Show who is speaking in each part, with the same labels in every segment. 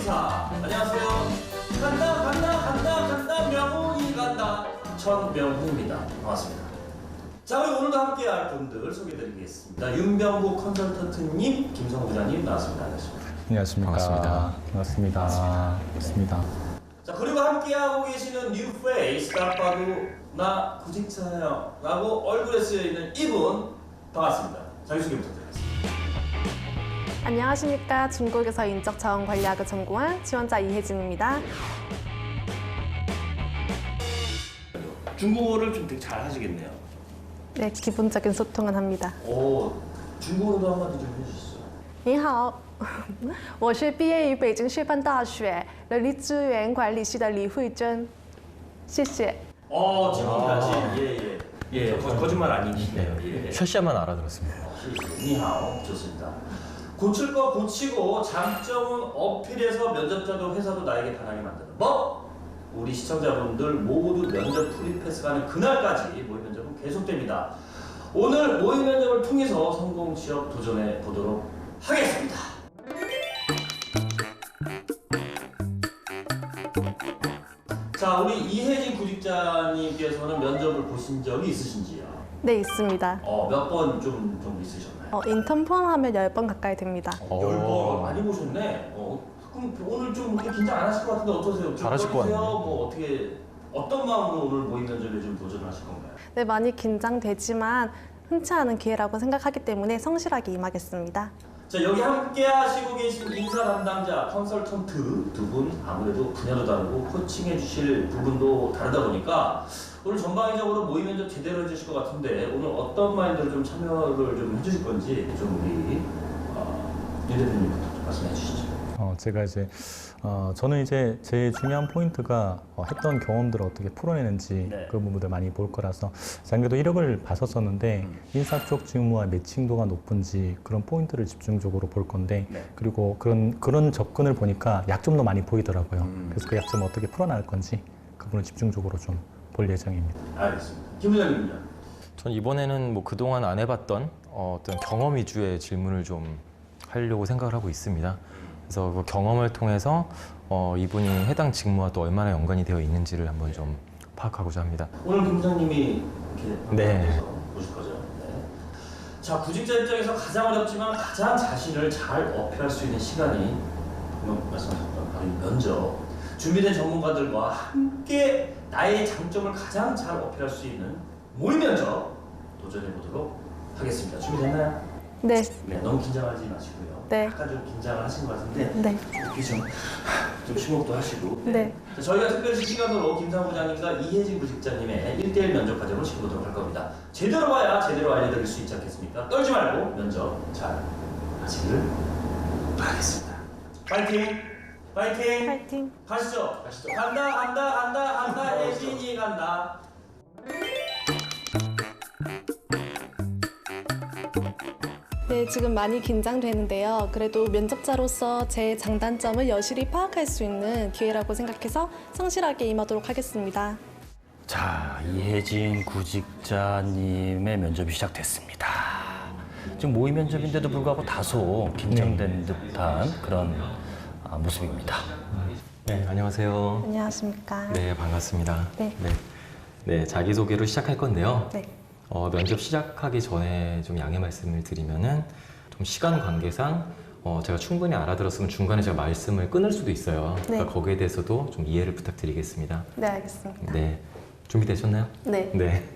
Speaker 1: 인사. 안녕하세요. 간다 명훈이 간다. 천명훈입니다. 반갑습니다. 자, 그리고 오늘도 함께할 분들 소개해드리겠습니다. 윤병구 컨설턴트님, 김성우 부장님 나왔습니다. 안녕하십니까.
Speaker 2: 안녕하십니까.
Speaker 1: 반갑습니다.
Speaker 2: 반갑습니다.
Speaker 1: 자, 그리고 함께하고 계시는 뉴페이스, 딱 봐도 나 구직자야라고 얼굴에 쓰여있는 이분 반갑습니다. 자기소개 부탁드리겠습니다.
Speaker 3: 안녕하십니까. 중국에서 인적자원관리학을 전공한 지원자 이혜진입니다.
Speaker 1: 중국어를 좀 되게 잘 하시겠네요.
Speaker 3: 네, 기본적인 소통은 합니다.
Speaker 1: 오, 중국어로도 한마디 좀 해주시죠.
Speaker 3: 你好，我是毕业于北京师范大学人力资源管理系的李慧珍，谢谢。
Speaker 1: 질문이라지. 예, 거짓말 아니시네요. 예.
Speaker 2: 셔시아만 알아들었습니다.
Speaker 1: 니하오, 좋습니다. 고칠 거 고치고 장점은 어필해서 면접자도 회사도 나에게 반하게 만드는 법. 우리 시청자분들 모두 면접 프리패스 가는 그날까지 모의 면접은 계속됩니다. 오늘 모의 면접을 통해서 성공 취업 도전해 보도록 하겠습니다. 자, 우리 이혜진 구직자님께서는 면접을 보신 적이 있으신지요?
Speaker 3: 네, 있습니다.
Speaker 1: 몇 번 좀 있으셨나요?
Speaker 3: 인턴 포함하면 10번 가까이 됩니다.
Speaker 1: 10번 많이 보셨네. 그럼 오늘 좀 그렇게 긴장 안 하실 것 같은데 어떠세요?
Speaker 2: 잘하실 것 같네요.
Speaker 1: 뭐 어떤 마음으로 오늘 모의 면접에 좀 도전하실 건가요?
Speaker 3: 네, 많이 긴장되지만 흔치 않은 기회라고 생각하기 때문에 성실하게 임하겠습니다.
Speaker 1: 자, 여기 함께 하시고 계신 인사 담당자, 컨설턴트 두 분 아무래도 분야도 다르고 코칭해 주실 부분도 다르다 보니까 오늘 전방위적으로 모의 면접 제대로 해주실 것 같은데 오늘 어떤 마인드로 좀 참여를 좀 해주실 건지 좀 우리 윤 대표님부터 좀 말씀해 주시죠.
Speaker 2: 제가 저는 이제 제일 중요한 포인트가 했던 경험들을 어떻게 풀어내는지
Speaker 1: 네.
Speaker 2: 그 부분들 많이 볼 거라서 작년에도 이력을 봤었었는데 인사 쪽 직무와 매칭도가 높은지 그런 포인트를 집중적으로 볼 건데
Speaker 1: 네.
Speaker 2: 그리고 그런 접근을 보니까 약점도 많이 보이더라고요. 그래서 그 약점을 어떻게 풀어나갈 건지 그 부분을 집중적으로 좀 볼 예정입니다.
Speaker 1: 알겠습니다. 김 부장님은요?
Speaker 4: 전 이번에는 뭐 그동안 안 해봤던 어떤 경험 위주의 질문을 좀 하려고 생각을 하고 있습니다. 그래서 그 경험을 통해서 이분이 해당 직무와 또 얼마나 연관이 되어 있는지를 한번 좀 파악하고자 합니다.
Speaker 1: 오늘 김 부장님이 이렇게
Speaker 4: 네.
Speaker 1: 보실 거죠? 네. 자, 구직자 입장에서 가장 어렵지만 가장 자신을 잘 어필할 수 있는 시간이 방금 말씀하셨던 바로 이 면접. 준비된 전문가들과 함께 나의 장점을 가장 잘 어필할 수 있는 모의 면접 도전해 보도록 하겠습니다. 준비됐나요?
Speaker 3: 네,
Speaker 1: 네, 너무 긴장하지 마시고요.
Speaker 3: 네.
Speaker 1: 약간 좀 긴장을 하신 것 같은데
Speaker 3: 네,
Speaker 1: 이렇게 좀 심호흡도 하시고.
Speaker 3: 네.
Speaker 1: 자, 저희가 특별 실시간으로 김상우 부장님과 이혜진 구직자님의 1대1 면접 과정을 지켜보도록 할 겁니다. 제대로 봐야 제대로 알려드릴 수 있지 않겠습니까? 떨지 말고 면접 잘 하시길 바라겠습니다. 파이팅! 파이팅!
Speaker 3: 파이팅!
Speaker 1: 가시죠. 간다. 혜진이 간다.
Speaker 3: 네, 지금 많이 긴장되는데요. 그래도 면접자로서 제 장단점을 여실히 파악할 수 있는 기회라고 생각해서 성실하게 임하도록 하겠습니다.
Speaker 5: 자, 이혜진 구직자님의 면접이 시작됐습니다. 지금 모의 면접인데도 불구하고 다소 긴장된 듯한 그런 모습입니다.
Speaker 4: 네, 안녕하세요.
Speaker 3: 안녕하십니까.
Speaker 4: 네, 반갑습니다.
Speaker 3: 네.
Speaker 4: 네, 자기소개로 시작할 건데요.
Speaker 3: 네.
Speaker 4: 면접 시작하기 전에 좀 양해 말씀을 드리면은 좀 시간 관계상 제가 충분히 알아들었으면 중간에 제가 말씀을 끊을 수도 있어요. 그러니까
Speaker 3: 네.
Speaker 4: 거기에 대해서도 좀 이해를 부탁드리겠습니다.
Speaker 3: 네, 알겠습니다.
Speaker 4: 네, 준비되셨나요?
Speaker 3: 네.
Speaker 4: 네.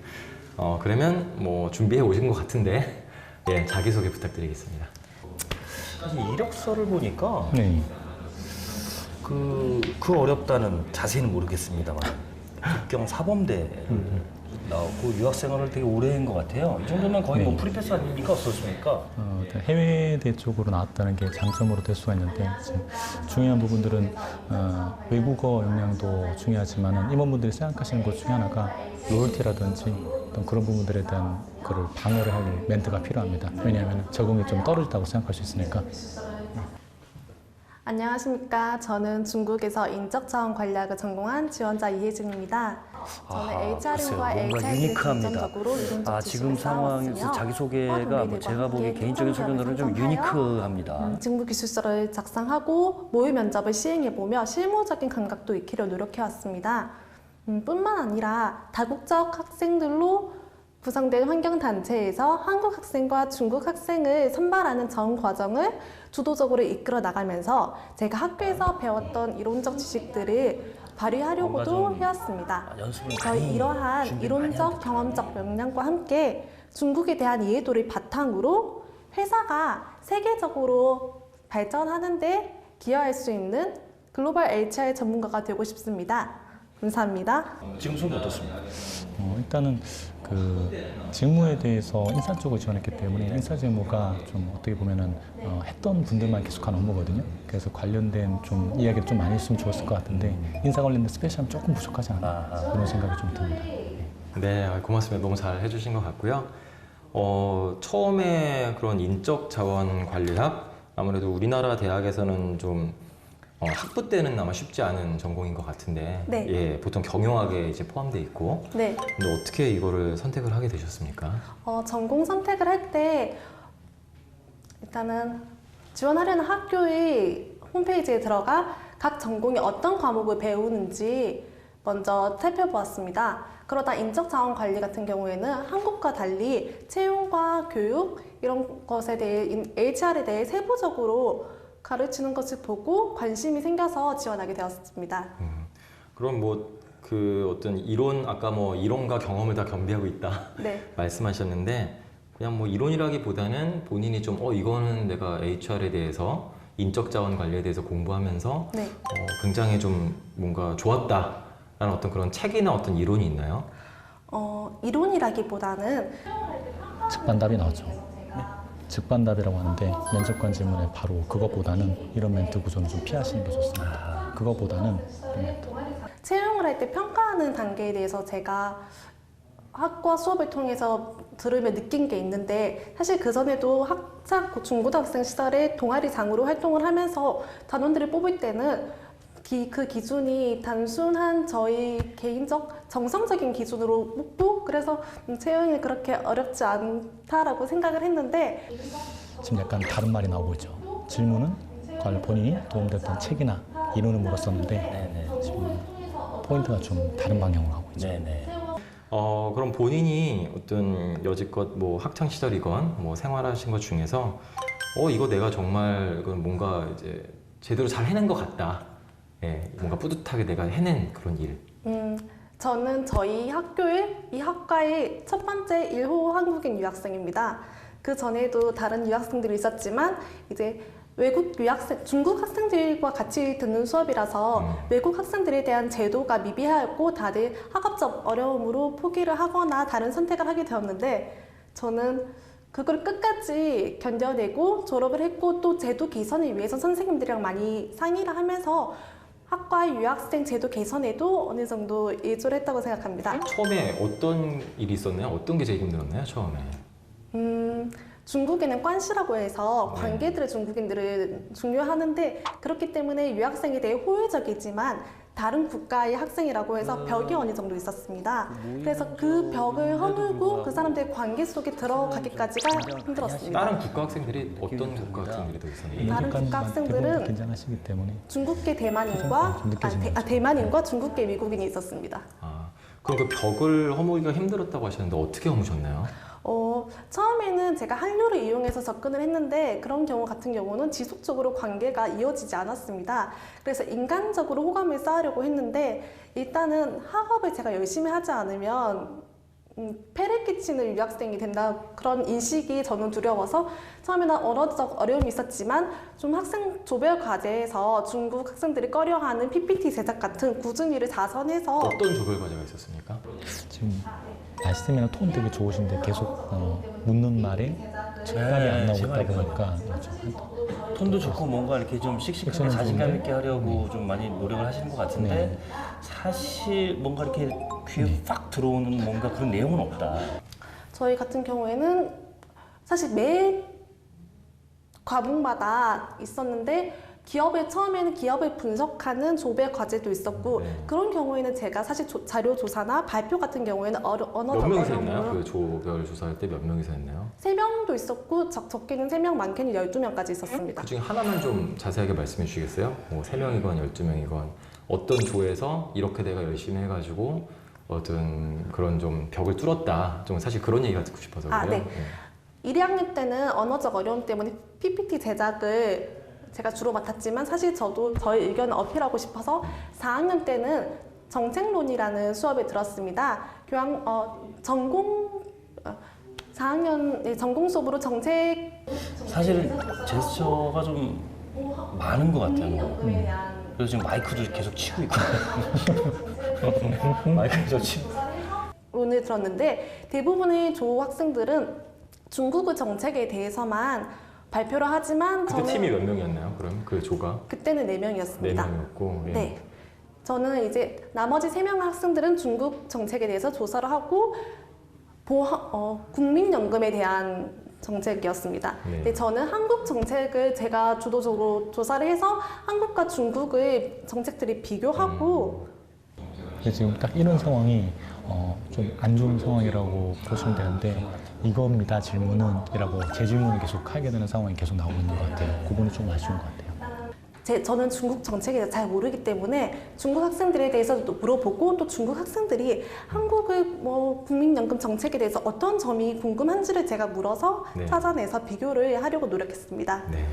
Speaker 4: 그러면 뭐 준비해 오신 것 같은데 예, 자기소개 부탁드리겠습니다.
Speaker 5: 사실 이력서를 보니까
Speaker 2: 네.
Speaker 5: 그 어렵다는 자세히는 모르겠습니다만 국경 사범대를 나오고 유학 생활을 되게 오래 한 것 같아요. 이 정도면 거의 뭐
Speaker 2: 네.
Speaker 5: 프리패스 아닙니까? 어떻습니까?
Speaker 2: 일단 해외대 쪽으로 나왔다는 게 장점으로 될 수가 있는데 지금 중요한 부분들은 외국어 역량도 중요하지만 임원분들이 생각하시는 것 중에 하나가 로열티라든지 어떤 그런 부분들에 대한 거를 방어를 할 멘트가 필요합니다. 왜냐하면 적응이 좀 떨어졌다고 생각할 수 있으니까.
Speaker 3: 안녕하십니까. 저는 중국에서 인적자원관리학을 전공한 지원자 이혜진입니다. 저는
Speaker 5: 글쎄요.
Speaker 3: HR과
Speaker 5: 뭔가
Speaker 3: HI를
Speaker 5: 유니크합니다.
Speaker 3: 중점적으로 이론적
Speaker 5: 지금
Speaker 3: 지식을
Speaker 5: 상황에서
Speaker 3: 쌓아왔으며
Speaker 5: 자기소개가 뭐 제가 보기에 개인적인 소견으로는 좀 유니크합니다.
Speaker 3: 직무 기술서를 작성하고 모의 면접을 시행해보며 실무적인 감각도 익히려 노력해왔습니다. 뿐만 아니라 다국적 학생들로 구성된 환경단체에서 한국 학생과 중국 학생을 선발하는 전 과정을 주도적으로 이끌어 나가면서 제가 학교에서 배웠던 이론적 지식들을 발휘하려고도
Speaker 5: 뭔가 좀
Speaker 3: 해왔습니다.
Speaker 5: 연습을
Speaker 3: 저희
Speaker 5: 많이
Speaker 3: 이러한
Speaker 5: 준비를 많이
Speaker 3: 이론적
Speaker 5: 하는
Speaker 3: 경험적 역량과 함께 중국에 대한 이해도를 바탕으로 회사가 세계적으로 발전하는 데 기여할 수 있는 글로벌 HR 전문가가 되고 싶습니다. 감사합니다.
Speaker 5: 지금 소개 어떻습니까?
Speaker 2: 일단은 그 직무에 대해서 인사 쪽을 지원했기 때문에 인사 직무가 좀 어떻게 보면은 했던 분들만 계속한 업무거든요. 그래서 관련된 좀 이야기를 좀 많이 했으면 좋았을 것 같은데 인사 관련된 스페셜은 조금 부족하지 않나 그런 생각이 좀 듭니다.
Speaker 4: 네, 고맙습니다. 너무 잘 해주신 것 같고요. 처음에 그런 인적 자원 관리학 아무래도 우리나라 대학에서는 좀 학부 때는 아마 쉽지 않은 전공인 것 같은데
Speaker 3: 네.
Speaker 4: 예, 보통 경영학에 이제 포함되어 있고
Speaker 3: 네.
Speaker 4: 근데 어떻게 이거를 선택을 하게 되셨습니까?
Speaker 3: 전공 선택을 할 때 일단은 지원하려는 학교의 홈페이지에 들어가 각 전공이 어떤 과목을 배우는지 먼저 살펴보았습니다. 그러다 인적자원 관리 같은 경우에는 한국과 달리 채용과 교육 이런 것에 대해 HR에 대해 세부적으로 가르치는 것을 보고 관심이 생겨서 지원하게 되었습니다.
Speaker 4: 그럼 뭐 그 어떤 이론 아까 뭐 이론과 경험을 다 겸비하고 있다
Speaker 3: 네.
Speaker 4: 말씀하셨는데 그냥 뭐 이론이라기보다는 본인이 좀 이거는 내가 HR에 대해서 인적 자원 관리에 대해서 공부하면서
Speaker 3: 네.
Speaker 4: 굉장히 좀 뭔가 좋았다라는 어떤 그런 책이나 어떤 이론이 있나요?
Speaker 3: 이론이라기보다는
Speaker 2: 즉반답이 나오죠. 즉반답이라고 하는데 면접관 질문에 바로 그것보다는 이런 멘트 구조는 좀 피하시는 게 좋습니다. 그것보다는 이런 멘트.
Speaker 3: 채용을 할 때 평가하는 단계에 대해서 제가 학과 수업을 통해서 들으며 느낀 게 있는데 사실 그전에도 중고등학생 시절에 동아리장으로 활동을 하면서 단원들을 뽑을 때는 그 기준이 단순한 저희 개인적 정성적인 기준으로 뽑고 그래서 채용이 그렇게 어렵지 않다라고 생각을 했는데
Speaker 2: 지금 약간 다른 말이 나오고 있죠. 질문은 과연 본인이 도움됐던 책이나 이론을 물었었는데
Speaker 5: 네네.
Speaker 2: 지금 포인트가 좀 다른 방향으로 가고 있죠.
Speaker 5: 네네.
Speaker 4: 그럼 본인이 어떤 여지껏 뭐 학창 시절이건 뭐 생활하신 것 중에서 이거 내가 정말 이건 뭔가 이제 제대로 잘 해낸 것 같다. 예, 뭔가 뿌듯하게 내가 해낸 그런 일.
Speaker 3: 저는 저희 이 학과의 첫 번째 1호 한국인 유학생입니다. 그 전에도 다른 유학생들이 있었지만 이제 중국 학생들과 같이 듣는 수업이라서 외국 학생들에 대한 제도가 미비하였고 다들 학업적 어려움으로 포기를 하거나 다른 선택을 하게 되었는데 저는 그걸 끝까지 견뎌내고 졸업을 했고 또 제도 개선을 위해서 선생님들이랑 많이 상의를 하면서 학과 유학생 제도 개선에도 어느 정도 일조를 했다고 생각합니다.
Speaker 4: 처음에 어떤 일이 있었나요? 어떤 게 제일 힘들었나요? 처음에?
Speaker 3: 중국에는 관시라고 해서
Speaker 4: 네.
Speaker 3: 관계들을 중국인들을 중요하는데 그렇기 때문에 유학생에 대해 호의적이지만 다른 국가의 학생이라고 해서 벽이 어느 정도 있었습니다. 그래서 그 벽을 허물고 그 사람들의 관계 속에 들어가기까지가 힘들었습니다.
Speaker 4: 다른 국가 학생들이 어떤 국가 학생들이 더 있었나요?
Speaker 3: 다른 국가 학생들은
Speaker 2: 긴장하시기 때문에
Speaker 3: 중국계 대만인과
Speaker 2: 좀 느껴지는 거죠.
Speaker 3: 대만인과 중국계 미국인이 있었습니다.
Speaker 4: 그럼 그 벽을 허물기가 힘들었다고 하셨는데 어떻게 허무셨나요?
Speaker 3: 처음에는 제가 한류를 이용해서 접근을 했는데 그런 경우 같은 경우는 지속적으로 관계가 이어지지 않았습니다. 그래서 인간적으로 호감을 쌓으려고 했는데 일단은 학업을 제가 열심히 하지 않으면 폐를 끼치는 유학생이 된다 그런 인식이 저는 두려워서 처음에는 언어적 어려움이 있었지만 좀 학생 조별 과제에서 중국 학생들이 꺼려하는 PPT 제작 같은 꾸준히 일을 자선해서
Speaker 4: 어떤 조별 과제가 있었습니까?
Speaker 2: 지금 말씀이나 톤 되게 좋으신데 계속 묻는 말에 직감이 안 나오고 있다 보니까
Speaker 5: 톤도 좋고 뭔가 이렇게 좀 씩씩하게 자신감 있게 하려고 좀 많이 노력을 하시는 것 같은데
Speaker 2: 네.
Speaker 5: 사실 뭔가 이렇게 귀에 팍 들어오는 뭔가 그런 내용은 없다.
Speaker 3: 저희 같은 경우에는 사실 매 과목마다 있었는데 처음에는 기업을 분석하는 조별 과제도 있었고
Speaker 4: 네.
Speaker 3: 그런 경우에는 제가 사실 자료 조사나 발표 같은 경우에는 언어적
Speaker 4: 몇 명이서 했나요?
Speaker 3: 어려움을
Speaker 4: 그 조별 조사할 때 몇 명이서 했나요?
Speaker 3: 3명도 있었고 적게는 3명, 많게는 12명까지 있었습니다.
Speaker 4: 그 중에 하나만 좀 자세하게 말씀해 주시겠어요? 뭐 3명이건 12명이건 어떤 조에서 이렇게 내가 열심히 해가지고 어떤 그런 좀 벽을 뚫었다. 좀 사실 그런 얘기가 듣고 싶어서 그래요.
Speaker 3: 아, 네. 1학년 때는 언어적 어려움 때문에 PPT 제작을 제가 주로 맡았지만 사실 저도 저의 의견을 어필하고 싶어서 4학년 때는 정책론이라는 수업에 들었습니다. 4학년 전공 수업으로 정책
Speaker 5: 사실은 제스처가 좀 많은 것 같아요. 그래서 지금 마이크도 계속 치고 있고. 마이크도 치고.
Speaker 3: 론을 들었는데 대부분의 조 학생들은 중국어 정책에 대해서만 발표를 하지만
Speaker 4: 그때
Speaker 3: 저는
Speaker 4: 팀이 몇 명이었나요? 그럼 그 조가
Speaker 3: 그때는 4명이었습니다.
Speaker 4: 4명이었고 예.
Speaker 3: 네. 저는 이제 나머지 3명 학생들은 중국 정책에 대해서 조사를 하고 국민연금에 대한 정책이었습니다.
Speaker 4: 네.
Speaker 3: 근데 저는 한국 정책을 제가 주도적으로 조사를 해서 한국과 중국의 정책들이 비교하고
Speaker 2: 근데 지금 딱 이런 상황이 좀 안 좋은 상황이라고 보시면 되는데 이겁니다 질문은 이라고 재질문을 계속 하게 되는 상황이 계속 나오고 있는 것 같아요. 그분이 좀 아쉬운 것 같아요.
Speaker 3: 저는 중국 정책에 대해서 잘 모르기 때문에 중국 학생들에 대해서도 물어보고 또 중국 학생들이 한국의 국민연금 정책에 대해서 어떤 점이 궁금한지를 제가 물어서
Speaker 4: 네.
Speaker 3: 찾아내서 비교를 하려고 노력했습니다.
Speaker 4: 네.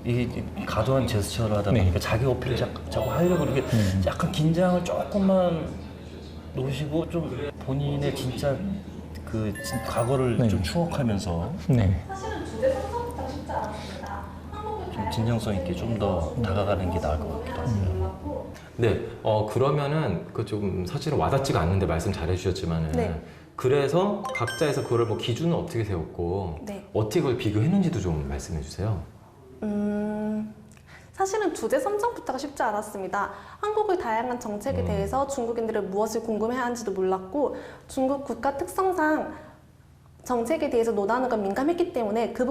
Speaker 5: 이게 과도한 제스처를 하다
Speaker 2: 네.
Speaker 5: 보니까 자기 어필을 자꾸 하려고 이렇게 약간 긴장을 조금만 놓으시고 좀 본인의 진짜 과거를
Speaker 2: 네.
Speaker 5: 좀 추억하면서
Speaker 2: 네.
Speaker 5: 좀 진정성 있게 좀 더 다가가는 게 나을 것 같기도 하고요.
Speaker 4: 네. 그러면은 그 좀 사실은 와닿지가 않는데 말씀 잘 해주셨지만은
Speaker 3: 네.
Speaker 4: 그래서 각자에서 그걸 뭐 기준은 어떻게 세웠고
Speaker 3: 네.
Speaker 4: 어떻게 그걸 비교했는지도 좀 말씀해 주세요.
Speaker 3: 사실은 주제 선정부터가 쉽지 않았습니다. 한국의 다양한 정책에 대해서 중국인들은 무엇을 궁금해하는지도 몰랐고 중국 국가 특성상 정책에 대해서 논하는 건 민감했기 때문에 그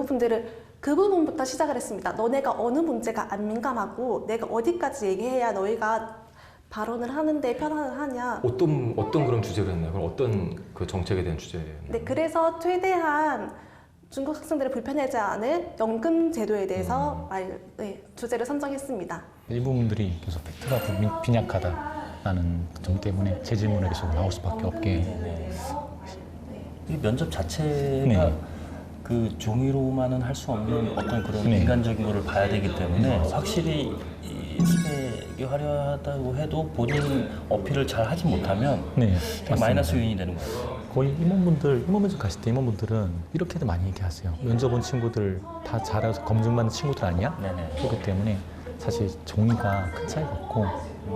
Speaker 3: 부분부터 시작을 했습니다. 너네가 어느 문제가 안 민감하고 내가 어디까지 얘기해야 너희가 발언을 하는데 편안을 하냐.
Speaker 4: 어떤 그런 주제로 했나요? 그럼 어떤 그 정책에 대한 주제였나요?
Speaker 3: 네, 그래서 최대한 중국 학생들을 불편하지 않을 연금 제도에 대해서 주제를 선정했습니다.
Speaker 2: 일부분들이 계속 팩트가 빈약하다라는 점 때문에 재질문에 계속 나올 수밖에 없게
Speaker 5: 이 면접 자체가
Speaker 2: 네.
Speaker 5: 그 종이로만은 할 수 없는 어떤 그런
Speaker 2: 네.
Speaker 5: 인간적인 거를 봐야 되기 때문에 확실히 이 스펙이 화려하다고 해도 본인 어필을 잘 하지 못하면
Speaker 2: 네,
Speaker 5: 되게 마이너스 요인이 되는 거예요.
Speaker 2: 거의 면접 가실 때 임원분들은 이렇게도 많이 얘기하세요. 면접 온 친구들 다 잘해서 검증받는 친구들 아니야?
Speaker 5: 네네.
Speaker 2: 그렇기 때문에 사실 종이가 큰 차이가 없고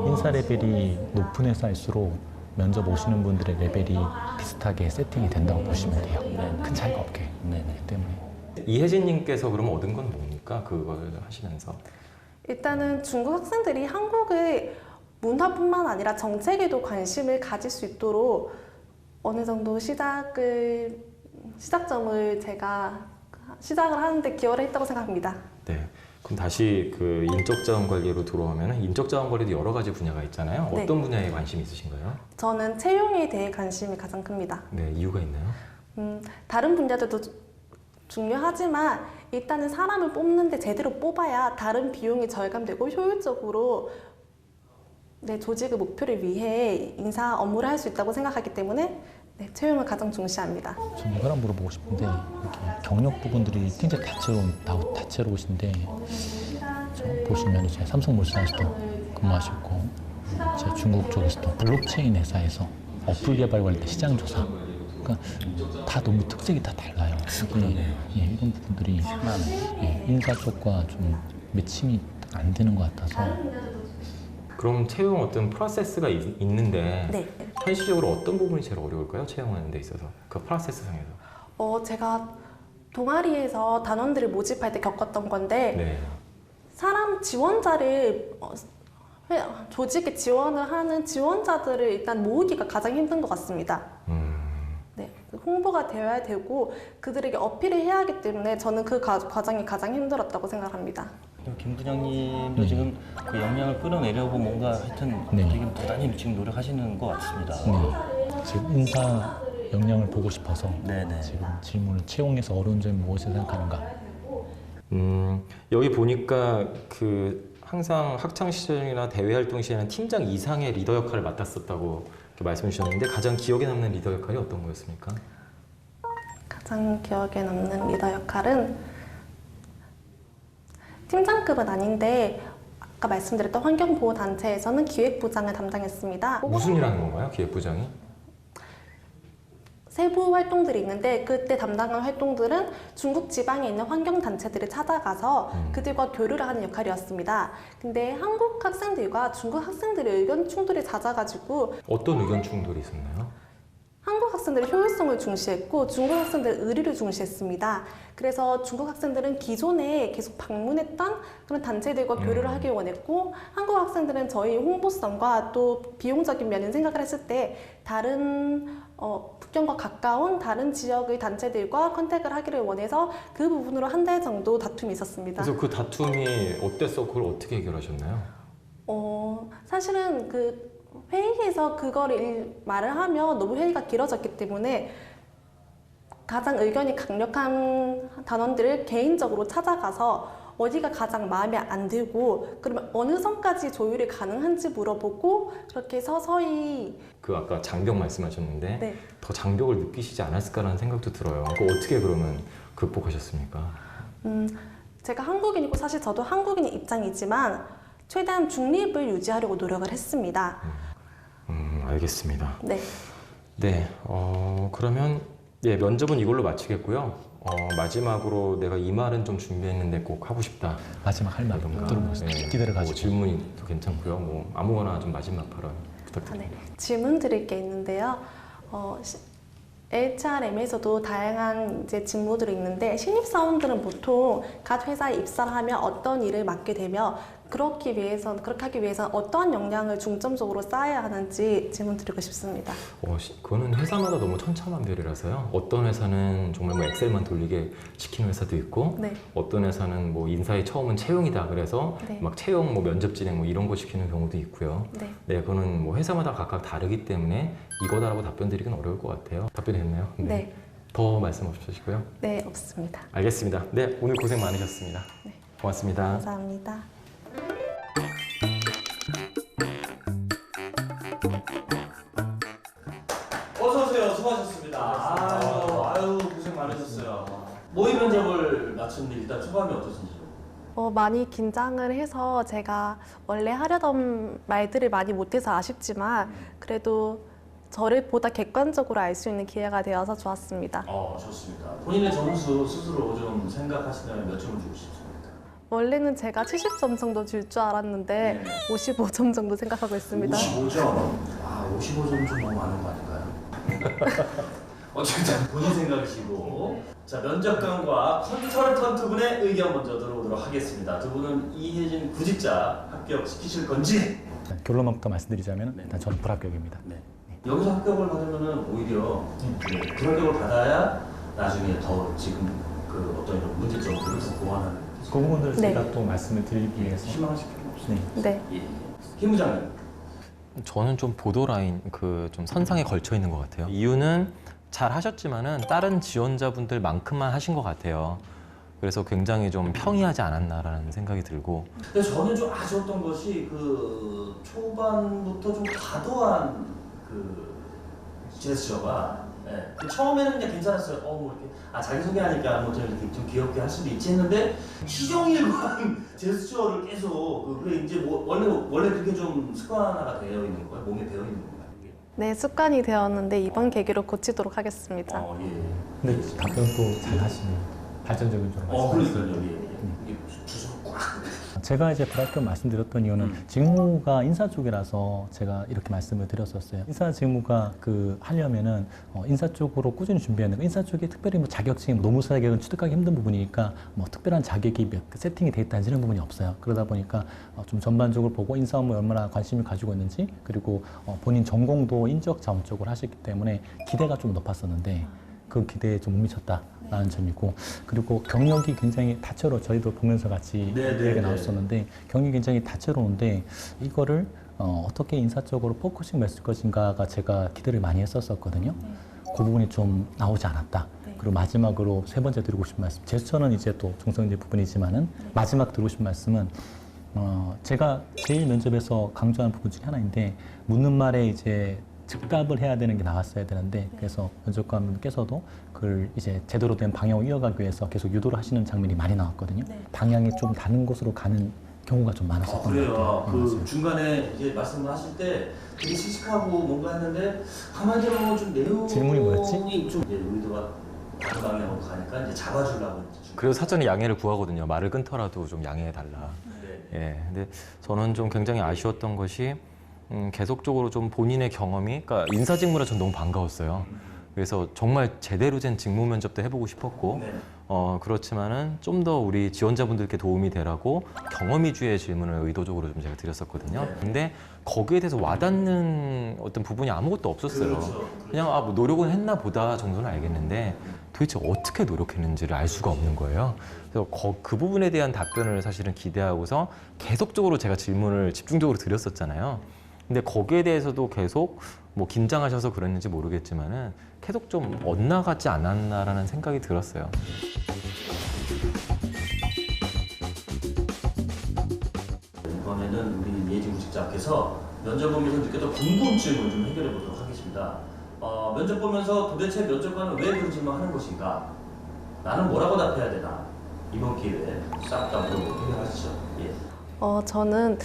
Speaker 2: 인사 레벨이 높은 회사일수록 면접 오시는 분들의 레벨이 비슷하게 세팅이 된다고 보시면 돼요. 큰 차이가 없게.
Speaker 5: 네네.
Speaker 2: 그렇기 때문에.
Speaker 4: 이혜진님께서 그러면 얻은 건 뭡니까? 그걸 하시면서.
Speaker 3: 일단은 중국 학생들이 한국의 문화뿐만 아니라 정책에도 관심을 가질 수 있도록 어느 정도 시작점을 제가 시작을 하는데 기여를 했다고 생각합니다.
Speaker 4: 네. 그럼 다시 그 인적자원 관리로 들어오면 인적자원 관리도 여러 가지 분야가 있잖아요.
Speaker 3: 네.
Speaker 4: 어떤 분야에 관심이 있으신가요?
Speaker 3: 저는 채용에 대해 관심이 가장 큽니다.
Speaker 4: 네, 이유가 있나요?
Speaker 3: 다른 분야들도 중요하지만 일단은 사람을 뽑는데 제대로 뽑아야 다른 비용이 절감되고 효율적으로 내 조직의 목표를 위해 인사 업무를 할 수 있다고 생각하기 때문에 채용을 가장 중시합니다.
Speaker 2: 전 이걸 한번 물어보고 싶은데 이렇게 경력 부분들이 굉장히 다채로우신데 보시면 이제 삼성물산에서도 근무하셨고 이제 중국 쪽에서도 블록체인 회사에서 어플 개발 관련 시장 조사 그러니까 다 너무 특색이 다 달라요. 이런 부분들이 인사 쪽과 좀 매칭이 안 되는 것 같아서
Speaker 4: 그럼 채용 어떤 프로세스가 있는데
Speaker 3: 네.
Speaker 4: 현실적으로 어떤 부분이 제일 어려울까요? 채용하는 데 있어서 그 프로세스 상에서.
Speaker 3: 제가 동아리에서 단원들을 모집할 때 겪었던 건데
Speaker 4: 네.
Speaker 3: 사람 지원자를 조직에 지원을 하는 지원자들을 일단 모으기가 가장 힘든 것 같습니다. 네. 홍보가 되어야 되고 그들에게 어필을 해야 하기 때문에 저는 그 과정이 가장 힘들었다고 생각합니다.
Speaker 5: 김 부장님도 지금 그 역량을 끌어내려고 뭔가 하여튼
Speaker 2: 네.
Speaker 5: 되게 대단히 지금 노력하시는 것 같습니다.
Speaker 2: 네. 지금 인사 역량을 보고 싶어서
Speaker 5: 네네.
Speaker 2: 지금 질문을 채용해서 어려운 점이 무엇을 생각하는가.
Speaker 4: 여기 보니까 그 항상 학창 시절이나 대외 활동 시에는 팀장 이상의 리더 역할을 맡았었다고 이렇게 말씀해 주셨는데 가장 기억에 남는 리더 역할이 어떤 거였습니까?
Speaker 3: 가장 기억에 남는 리더 역할은 팀장급은 아닌데 아까 말씀드렸던 환경보호단체에서는 기획부장을 담당했습니다.
Speaker 4: 무슨 일 하는 건가요, 기획부장이?
Speaker 3: 세부 활동들이 있는데 그때 담당한 활동들은 중국 지방에 있는 환경단체들을 찾아가서 그들과 교류를 하는 역할이었습니다. 근데 한국 학생들과 중국 학생들의 의견 충돌이 잦아가지고
Speaker 4: 어떤 의견 충돌이 있었나요?
Speaker 3: 한국 학생들의 효율성을 중시했고 중국 학생들은 의리를 중시했습니다. 그래서 중국 학생들은 기존에 계속 방문했던 그런 단체들과 교류를 하길 원했고 한국 학생들은 저희 홍보성과 또 비용적인 면을 생각을 했을 때 다른 북경과 가까운 다른 지역의 단체들과 컨택을 하기를 원해서 그 부분으로 한 달 정도 다툼이 있었습니다.
Speaker 4: 그래서 그 다툼이 어땠어? 그걸 어떻게 해결하셨나요?
Speaker 3: 사실은 그 회의에서 그거를 말을 하면 너무 회의가 길어졌기 때문에 가장 의견이 강력한 단원들을 개인적으로 찾아가서 어디가 가장 마음에 안 들고 그러면 어느 선까지 조율이 가능한지 물어보고 그렇게 서서히
Speaker 4: 그 아까 장벽 말씀하셨는데
Speaker 3: 네.
Speaker 4: 더 장벽을 느끼시지 않았을까라는 생각도 들어요. 그거 어떻게 그러면 극복하셨습니까?
Speaker 3: 제가 한국인이고 사실 저도 한국인의 입장이지만 최대한 중립을 유지하려고 노력을 했습니다.
Speaker 4: 알겠습니다.
Speaker 3: 네.
Speaker 4: 네, 그러면 예, 면접은 이걸로 마치겠고요. 마지막으로 내가 이 말은 좀 준비했는데 꼭 하고 싶다.
Speaker 2: 마지막 할 말
Speaker 4: 라던가.
Speaker 2: 들어보겠습니다. 기대를
Speaker 4: 뭐
Speaker 2: 가지고.
Speaker 4: 질문도 괜찮고요. 뭐 아무거나 좀 마지막 발언 부탁드립니다.
Speaker 3: 네. 질문 드릴 게 있는데요. HRM에서도 다양한 이제 직무들이 있는데 신입사원들은 보통 각 회사에 입사를 하면 어떤 일을 맡게 되며 그렇게 하기 위해서 어떠한 역량을 중점적으로 쌓아야 하는지 질문 드리고 싶습니다.
Speaker 4: 그거는 회사마다 너무 천차만별이라서요. 어떤 회사는 정말 뭐 엑셀만 돌리게 시키는 회사도 있고,
Speaker 3: 네.
Speaker 4: 어떤 회사는 뭐 인사의 처음은 채용이다 그래서
Speaker 3: 네.
Speaker 4: 막 채용, 뭐 면접 진행 뭐 이런 거 시키는 경우도 있고요.
Speaker 3: 네.
Speaker 4: 네, 그거는 뭐 회사마다 각각 다르기 때문에 이거다라고 답변 드리긴 어려울 것 같아요. 답변이 됐나요?
Speaker 3: 네.
Speaker 4: 더 말씀 없으시고요.
Speaker 3: 네, 없습니다.
Speaker 4: 알겠습니다. 네, 오늘 고생 많으셨습니다. 고맙습니다.
Speaker 3: 감사합니다.
Speaker 1: 어서 오세요. 수고하셨습니다. 아유 고생 많으셨어요. 모의 면접을 마쳤는데 일단 소감이 어떠신지요?
Speaker 3: 많이 긴장을 해서 제가 원래 하려던 말들을 많이 못해서 아쉽지만 그래도 저를 보다 객관적으로 알 수 있는 기회가 되어서 좋았습니다.
Speaker 1: 좋습니다. 본인의 점수 스스로 좀 생각하시면 몇 점을 주고 싶습니까?
Speaker 3: 원래는 제가 70점 정도 줄 줄 알았는데 55점 정도 생각하고 있습니다.
Speaker 1: 55점? 55점 좀 너무 많은 거 아닌가요? 어쨌든 본인 생각이시고 자 면접관과 컨설턴트 분의 의견 먼저 들어보도록 하겠습니다. 두 분은 이혜진 구직자 합격시키실 건지?
Speaker 2: 결론부터 말씀드리자면
Speaker 1: 네.
Speaker 2: 일단 저는 불합격입니다.
Speaker 1: 네. 여기서 합격을 받으면은 오히려 불합격을 받아야 나중에 더 지금 그 어떤 이런 문제점들을 더 보완하는
Speaker 2: 그 부분들을
Speaker 3: 네.
Speaker 2: 제가 또 말씀을 드리기 위해서
Speaker 1: 실망하실 필요 없어요.
Speaker 2: 네.
Speaker 3: 네.
Speaker 1: 예. 김 부장님.
Speaker 4: 저는 좀 보더라인 그 좀 선상에 걸쳐 있는 것 같아요. 이유는 잘 하셨지만은 다른 지원자분들만큼만 하신 것 같아요. 그래서 굉장히 좀 평이하지 않았나라는 생각이 들고.
Speaker 1: 근데 저는 좀 아쉬웠던 것이 그 초반부터 좀 과도한 그 제스처가 그 처음에는 그냥 괜찮았어요. 뭐 이렇게 자기소개하니까 뭐 좀 이렇게 좀 귀엽게 할 수도 있지 했는데 희정일관 제스처를 계속 그게 이제 뭐 원래 그렇게 좀 습관화가 되어 있는 거예요? 몸에 배어 있는 건가요? 이게?
Speaker 3: 네, 습관이 되었는데 이번 계기로 고치도록 하겠습니다.
Speaker 1: 예.
Speaker 2: 근데 답변도 잘 하시는 발전적인 좀 말씀하셨어요.
Speaker 1: 그러니까요. 이게 주소가 꽉.
Speaker 2: 제가 이제 불합격 말씀드렸던 이유는 직무가 인사 쪽이라서 제가 이렇게 말씀을 드렸었어요. 인사 직무가 하려면은 인사 쪽으로 꾸준히 준비해야 되고 인사 쪽에 특별히 뭐 자격증이 뭐 노무사 자격은 취득하기 힘든 부분이니까 뭐 특별한 자격이 세팅이 돼 있다는 이런 부분이 없어요. 그러다 보니까 좀 전반적으로 보고 인사 업무에 얼마나 관심을 가지고 있는지 그리고 본인 전공도 인적 자원 쪽으로 하셨기 때문에 기대가 좀 높았었는데 그 기대에 좀 못 미쳤다라는 점이고, 그리고 경력이 굉장히 다채로워. 저희도 보면서 같이 이야기가 나왔었는데 경력이 굉장히 다채로운데 이거를 어떻게 인사적으로 포커싱 했을 것인가가 제가 기대를 많이 했었거든요. 그 부분이 좀 나오지 않았다. 그리고 마지막으로 세 번째 드리고 싶은 말씀, 제스처는 이제 또 중성제 부분이지만은 마지막 드리고 싶은 말씀은 제가 제일 면접에서 강조한 부분 중에 하나인데 묻는 말에 이제 즉답을 해야 되는 게 나왔어야 되는데 그래서 면접관분께서도 그걸 이제 제대로 된 방향을 이어가기 위해서 계속 유도를 하시는 장면이 많이 나왔거든요. 방향이 좀 다른 곳으로 가는 경우가 좀 많았었던 것
Speaker 1: 그래요.
Speaker 2: 같아요.
Speaker 1: 그
Speaker 2: 맞아요.
Speaker 1: 중간에 이제 말씀을 하실 때 되게 씩씩하고 뭔가 했는데 가만히 들어보면 좀 내용이
Speaker 2: 질문이 뭐였지?
Speaker 1: 좀 이제 의도가 다른 방향으로 가니까 이제 잡아주려고 했죠.
Speaker 4: 그래서 사전에 양해를 구하거든요. 말을 끊더라도 좀 양해해달라.
Speaker 1: 네.
Speaker 4: 예, 근데 저는 좀 굉장히 아쉬웠던 것이 계속적으로 좀 본인의 경험이, 그러니까 인사직무라 전 너무 반가웠어요. 그래서 정말 제대로 된 직무 면접도 해보고 싶었고,
Speaker 1: 네.
Speaker 4: 그렇지만은 좀 더 우리 지원자분들께 도움이 되라고 경험 위주의 질문을 의도적으로 좀 제가 드렸었거든요.
Speaker 1: 네.
Speaker 4: 근데 거기에 대해서 와닿는 어떤 부분이 아무것도 없었어요.
Speaker 1: 그렇죠.
Speaker 4: 그냥 뭐 노력은 했나 보다 정도는 알겠는데 도대체 어떻게 노력했는지를 알 수가 없는 거예요. 그래서 그 부분에 대한 답변을 사실은 기대하고서 계속적으로 제가 질문을 집중적으로 드렸었잖아요. 근데 거기에 대해서도 계속 뭐 긴장하셔서 그랬는지 모르겠지만은 계속 좀 엇나가지 않았나라는 생각이 들었어요.
Speaker 1: 이번에는 우리 예지 구직자께서 면접 보면서 느꼈던 궁금증을 좀 해결해 보도록 하겠습니다. 면접 보면서 도대체 면접관은 왜 그런 질문을 하는 것인가? 나는 뭐라고 답해야 되나? 이번 기회에 싹 다 물어보고 해결하시죠. 예.
Speaker 3: 저는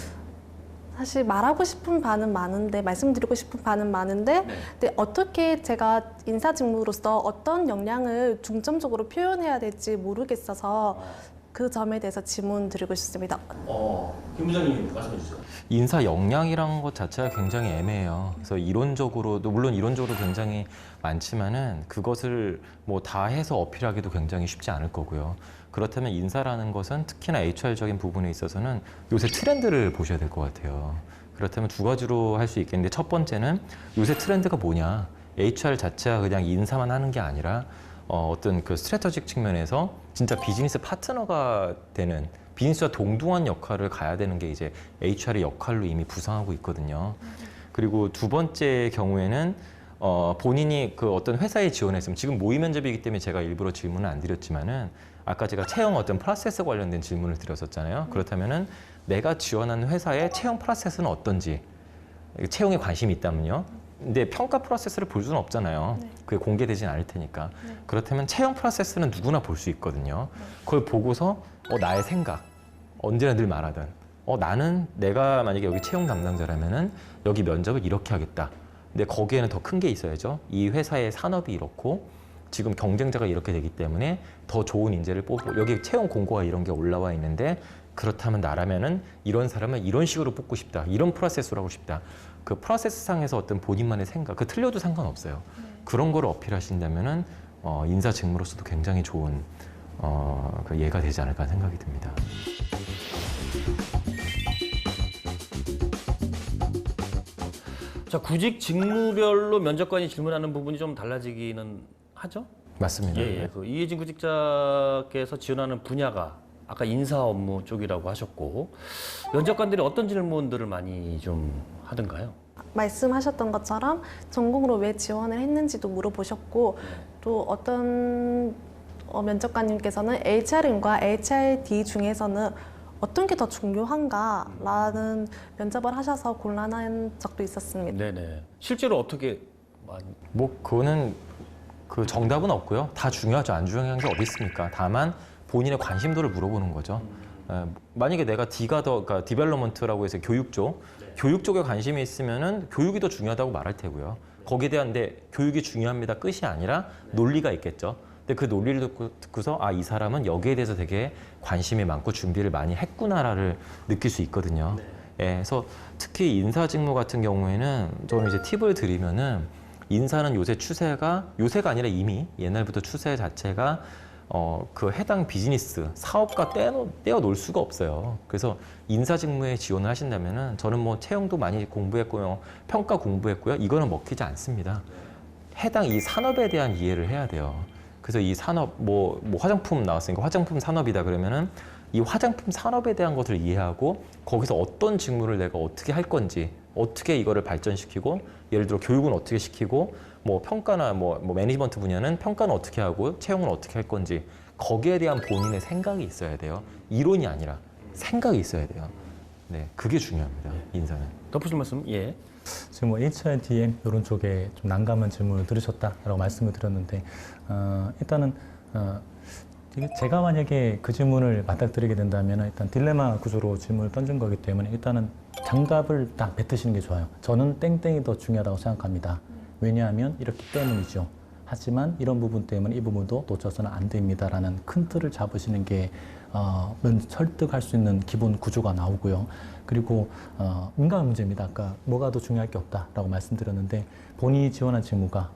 Speaker 3: 사실 말하고 싶은 바는 많은데 말씀드리고 싶은 바는 많은데
Speaker 1: 네.
Speaker 3: 근데 어떻게 제가 인사 직무로서 어떤 역량을 중점적으로 표현해야 될지 모르겠어서 그 점에 대해서 질문 드리고 싶습니다.
Speaker 1: 김 부장님 말씀해 주세요.
Speaker 4: 인사 역량이란 것 자체가 굉장히 애매해요. 그래서 이론적으로도 물론 이론적으로 굉장히 많지만은 그것을 뭐 다 해서 어필하기도 굉장히 쉽지 않을 거고요. 그렇다면 인사라는 것은 특히나 HR적인 부분에 있어서는 요새 트렌드를 보셔야 될 것 같아요. 그렇다면 두 가지로 할 수 있겠는데 첫 번째는 요새 트렌드가 뭐냐? HR 자체가 그냥 인사만 하는 게 아니라 어떤 그 스트래터직 측면에서 진짜 비즈니스 파트너가 되는 비즈니스와 동등한 역할을 가야 되는 게 이제 HR의 역할로 이미 부상하고 있거든요. 그리고 두 번째 경우에는 본인이 그 어떤 회사에 지원했으면 지금 모의 면접이기 때문에 제가 일부러 질문을 안 드렸지만은 아까 제가 채용 어떤 프로세스 관련된 질문을 드렸었잖아요. 그렇다면은 내가 지원하는 회사의 채용 프로세스는 어떤지 채용에 관심이 있다면요. 근데 평가 프로세스를 볼 수는 없잖아요. 그게 공개되진 않을 테니까. 그렇다면 채용 프로세스는 누구나 볼 수 있거든요. 그걸 보고서 나의 생각, 언제나 늘 말하던 나는 내가 만약에 여기 채용 담당자라면은 여기 면접을 이렇게 하겠다. 근데 거기에는 더 큰 게 있어야죠. 이 회사의 산업이 이렇고 지금 경쟁자가 이렇게 되기 때문에 더 좋은 인재를 뽑고 여기 채용 공고가 이런 게 올라와 있는데 그렇다면 나라면은 이런 사람을 이런 식으로 뽑고 싶다. 이런 프로세스로 하고 싶다. 그 프로세스 상에서 어떤 본인만의 생각, 그 틀려도 상관없어요. 그런 거를 어필하신다면은 인사 직무로서도 굉장히 좋은 그 예가 되지 않을까 생각이 듭니다.
Speaker 5: 자, 구직 직무별로 면접관이 질문하는 부분이 좀 달라지기는 하죠?
Speaker 4: 맞습니다.
Speaker 5: 예, 예. 그 이혜진 구직자께서 지원하는 분야가 아까 인사 업무 쪽이라고 하셨고 면접관들이 어떤 질문들을 많이 좀 하던가요?
Speaker 3: 말씀하셨던 것처럼 전공으로 왜 지원을 했는지도 물어보셨고 또 어떤 면접관님께서는 HR인과 HRD 중에서는 어떤 게 더 중요한가라는 면접을 하셔서 곤란한 적도 있었습니다.
Speaker 5: 네네. 실제로 어떻게 많이
Speaker 4: 뭐 그거는 그 정답은 없고요. 다 중요하죠. 안 중요한 게 어디 있습니까? 다만 본인의 관심도를 물어보는 거죠. 만약에 내가 그러니까 디벨로먼트라고 해서 교육 쪽, 교육 쪽에 관심이 있으면은 교육이 더 중요하다고 말할 테고요. 거기에 대한 교육이 중요합니다. 끝이 아니라 논리가 있겠죠. 근데 그 논리를 듣고서 이 사람은 여기에 대해서 되게 관심이 많고 준비를 많이 했구나를 느낄 수 있거든요. 예, 그래서 특히 인사 직무 같은 경우에는 저는 이제 팁을 드리면은 인사는 요새가 아니라 이미 옛날부터 추세 자체가 그 해당 비즈니스, 사업과 떼어놓을 수가 없어요. 그래서 인사 직무에 지원을 하신다면은 저는 뭐 채용도 많이 공부했고요. 평가 공부했고요. 이거는 먹히지 않습니다. 해당 이 산업에 대한 이해를 해야 돼요. 그래서 이 산업, 뭐 화장품 나왔으니까 화장품 산업이다 그러면은 이 화장품 산업에 대한 것을 이해하고 거기서 어떤 직무를 내가 어떻게 할 건지, 어떻게 이거를 발전시키고, 예를 들어 교육은 어떻게 시키고, 뭐 평가나 뭐 매니지먼트 분야는 평가는 어떻게 하고 채용은 어떻게 할 건지, 거기에 대한 본인의 생각이 있어야 돼요. 이론이 아니라 생각이 있어야 돼요. 네, 그게 중요합니다. 인사는.
Speaker 5: 덧붙일 말씀? 예.
Speaker 2: 지금 뭐 HRDM 이런 쪽에 좀 난감한 질문을 들으셨다라고 말씀을 드렸는데 일단은 이게 제가 만약에 그 질문을 맞닥뜨리게 된다면 일단 딜레마 구조로 질문을 던진 거기 때문에 일단은 정답을 딱 뱉으시는 게 좋아요. 저는 땡땡이 더 중요하다고 생각합니다. 왜냐하면 이렇기 때문이죠. 하지만 이런 부분 때문에 이 부분도 놓쳐서는 안 됩니다라는 큰 틀을 잡으시는 게 설득할 수 있는 기본 구조가 나오고요. 그리고 인간 문제입니다. 아까 뭐가 더 중요할 게 없다라고 말씀드렸는데 본인이 지원한 직무가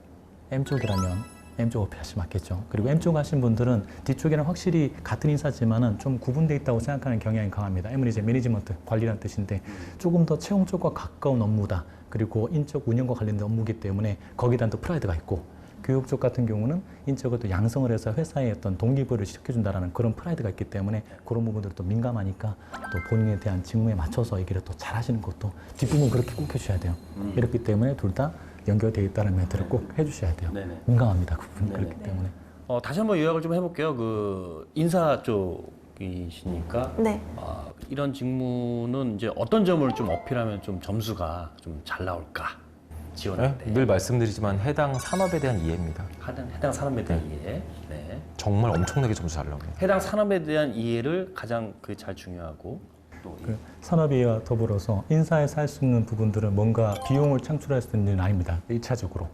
Speaker 2: M쪽이라면 M쪽 어필하시면 맞겠죠. 그리고 M쪽 하신 분들은 D쪽이랑 확실히 같은 인사지만은 좀 구분되어 있다고 생각하는 경향이 강합니다. M은 이제 매니지먼트, 관리라는 뜻인데 조금 더 채용 쪽과 가까운 업무다. 그리고 인적 운영과 관련된 업무이기 때문에 거기에 대한 또 프라이드가 있고 교육 쪽 같은 경우는 인적을 또 양성을 해서 회사의 어떤 동기부여를 시켜준다라는 그런 프라이드가 있기 때문에 그런 부분들이 또 민감하니까 또 본인에 대한 직무에 맞춰서 얘기를 또 잘하시는 것도 뒷부분 그렇게 꼭 해주셔야 돼요. 이렇기 때문에 둘 다 연결되어 있다는 멘트를 꼭 해주셔야 돼요.
Speaker 5: 네네.
Speaker 2: 민감합니다. 그 부분 그렇기 때문에.
Speaker 5: 다시 한번 요약을 좀 해볼게요. 그 인사 쪽이시니까
Speaker 3: 네.
Speaker 5: 이런 직무는 이제 어떤 점을 좀 어필하면 좀 점수가 좀 잘 나올까? 지원할 때.
Speaker 4: 늘 말씀드리지만 해당 산업에 대한 이해입니다.
Speaker 5: 해당 산업에 대한 이해. 네.
Speaker 4: 정말 엄청나게 점수 잘 나옵니다.
Speaker 5: 해당 산업에 대한 이해를 가장 잘 중요하고 또
Speaker 2: 그 산업이와 더불어서 인사에서 할 수 있는 부분들은 뭔가 비용을 창출할 수 있는 일은 아닙니다. 1차적으로.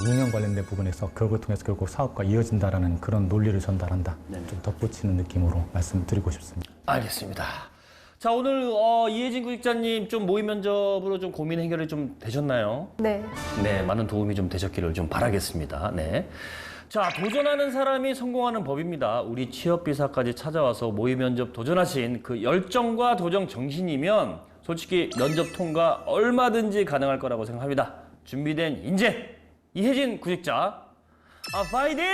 Speaker 2: 운영 관련된 부분에서 그걸 통해서 결국 사업과 이어진다라는 그런 논리를 전달한다. 좀 덧붙이는 느낌으로 말씀드리고 싶습니다.
Speaker 5: 알겠습니다. 자, 오늘 이혜진 구직자님 좀 모의 면접으로 좀 고민 해결이 좀 되셨나요?
Speaker 3: 네.
Speaker 5: 네, 많은 도움이 좀 되셨기를 좀 바라겠습니다. 네. 자, 도전하는 사람이 성공하는 법입니다. 우리 취업비사까지 찾아와서 모의 면접 도전하신 그 열정과 도전 정신이면 솔직히 면접 통과 얼마든지 가능할 거라고 생각합니다. 준비된 인재 이혜진 구직자, 파이팅!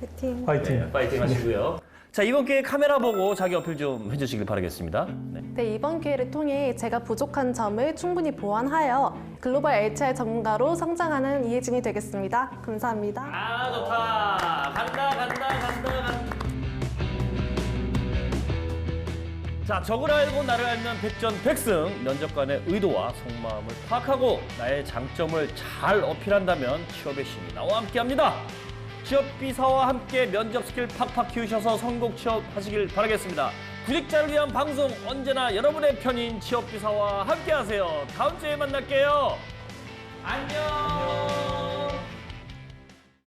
Speaker 3: 화이팅!
Speaker 2: 화이팅!
Speaker 5: 네, 파이팅 하시고요. 자, 이번 기회에 카메라 보고 자기 어필 좀 해주시길 바라겠습니다. 네.
Speaker 3: 네, 이번 기회를 통해 제가 부족한 점을 충분히 보완하여 글로벌 HR 전문가로 성장하는 이혜진이 되겠습니다. 감사합니다.
Speaker 5: 아, 좋다. 간다. 자, 적을 알고 나를 알면 백전백승. 면접관의 의도와 속마음을 파악하고 나의 장점을 잘 어필한다면 취업의 신이 나와 함께합니다. 취업비사와 함께 면접 스킬 팍팍 키우셔서 성공 취업하시길 바라겠습니다. 구직자를 위한 방송 언제나 여러분의 편인 취업비사와 함께하세요. 다음 주에 만날게요. 안녕.